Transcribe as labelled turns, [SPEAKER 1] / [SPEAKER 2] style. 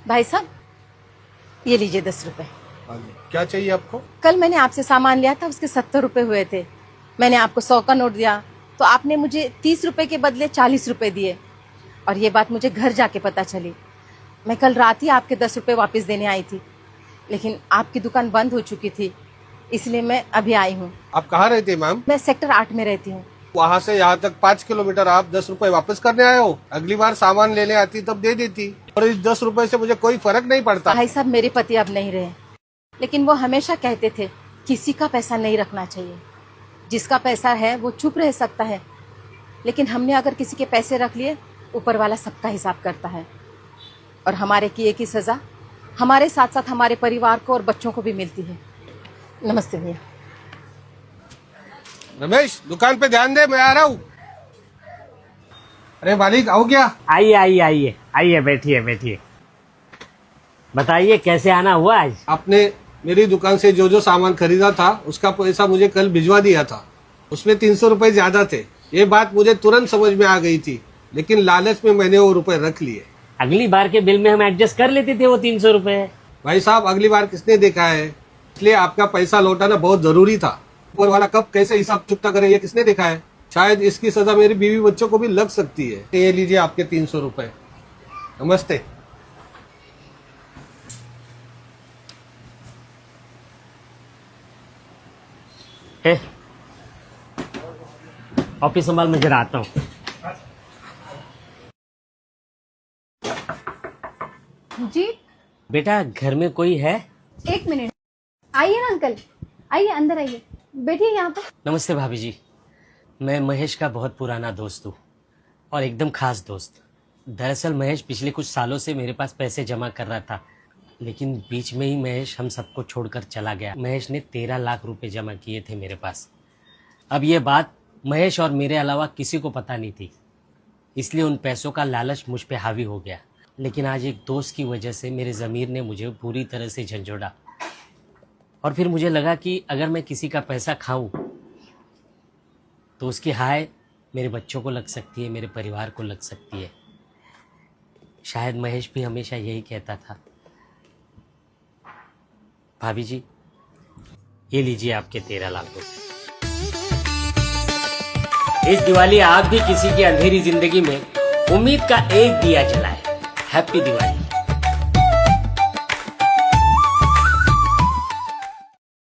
[SPEAKER 1] भाई साहब, ये लीजिए 10 रुपए।
[SPEAKER 2] हाँ जी, क्या चाहिए आपको?
[SPEAKER 1] कल मैंने आपसे सामान लिया था, उसके 70 रुपए हुए थे। मैंने आपको 100 का नोट दिया तो आपने मुझे 30 रुपए के बदले 40 रुपए दिए, और ये बात मुझे घर जाके पता चली। मैं कल रात ही आपके 10 रुपए वापस देने आई थी, लेकिन आपकी दुकान बंद हो चुकी थी, इसलिए मैं अभी आई हूँ।
[SPEAKER 2] आप कहाँ रहते हैं मैम?
[SPEAKER 1] मैं सेक्टर 8 में रहती हूँ।
[SPEAKER 2] वहाँ से यहाँ तक 5 किलोमीटर, आप 10 रुपए वापस करने आए हो? अगली बार सामान लेने आती तब दे देती, और इस 10 रुपए से मुझे कोई फर्क नहीं पड़ता।
[SPEAKER 1] भाई साहब, मेरे पति अब नहीं रहे, लेकिन वो हमेशा कहते थे किसी का पैसा नहीं रखना चाहिए। जिसका पैसा है वो चुप रह सकता है, लेकिन हमने अगर किसी के पैसे रख लिए, ऊपर वाला सबका हिसाब करता है, और हमारे किए की सजा हमारे साथ साथ हमारे परिवार को और बच्चों को भी मिलती है। नमस्ते भैया।
[SPEAKER 2] रमेश, दुकान पे ध्यान दे, मैं आ रहा हूँ। अरे मालिक, आओ क्या?
[SPEAKER 3] आइए आइए आइए आइए, बैठिए बैठिए। बताइए कैसे आना हुआ आज?
[SPEAKER 2] आपने मेरी दुकान से जो जो सामान खरीदा था उसका पैसा मुझे कल भिजवा दिया था। उसमें 300 रुपए ज्यादा थे। ये बात मुझे तुरंत समझ में आ गई थी, लेकिन लालच में मैंने वो रुपए रख लिए।
[SPEAKER 3] अगली बार के बिल में हम एडजस्ट कर लेते थे वो 300 रुपए।
[SPEAKER 2] भाई साहब, अगली बार किसने देखा है? इसलिए आपका पैसा लौटाना बहुत जरूरी था। ऊपर वाला कब कैसे हिसाब चुकता करे, ये किसने देखा है? शायद इसकी सजा मेरी बीवी बच्चों को भी लग सकती है। ये लीजिए आपके 300 रुपए। नमस्ते।
[SPEAKER 3] ऑफिस संभाल, मैं जरा आता हूँ।
[SPEAKER 4] जी
[SPEAKER 3] बेटा, घर में कोई है?
[SPEAKER 4] 1 मिनट, आइए ना अंकल, आइए अंदर आइए, बैठिए यहाँ पे।
[SPEAKER 3] नमस्ते भाभी जी, मैं महेश का बहुत पुराना दोस्त हूँ और एकदम खास दोस्त। दरअसल महेश पिछले कुछ सालों से मेरे पास पैसे जमा कर रहा था, लेकिन बीच में ही महेश हम सबको छोड़कर चला गया। महेश ने 13 लाख रुपए जमा किए थे मेरे पास। अब ये बात महेश और मेरे अलावा किसी को पता नहीं थी, इसलिए उन पैसों का लालच मुझ पे हावी हो गया। लेकिन आज एक दोस्त की वजह से मेरे ज़मीर ने मुझे पूरी तरह से झंझोड़ा, और फिर मुझे लगा कि अगर मैं किसी का पैसा खाऊं तो उसकी हाय मेरे बच्चों को लग सकती है, मेरे परिवार को लग सकती है। शायद महेश भी हमेशा यही कहता था। भाभी जी, ये लीजिए आपके 13 लाख रुपए। इस दिवाली आप भी किसी की अंधेरी जिंदगी में उम्मीद का एक दिया जलाए। हैप्पी दिवाली।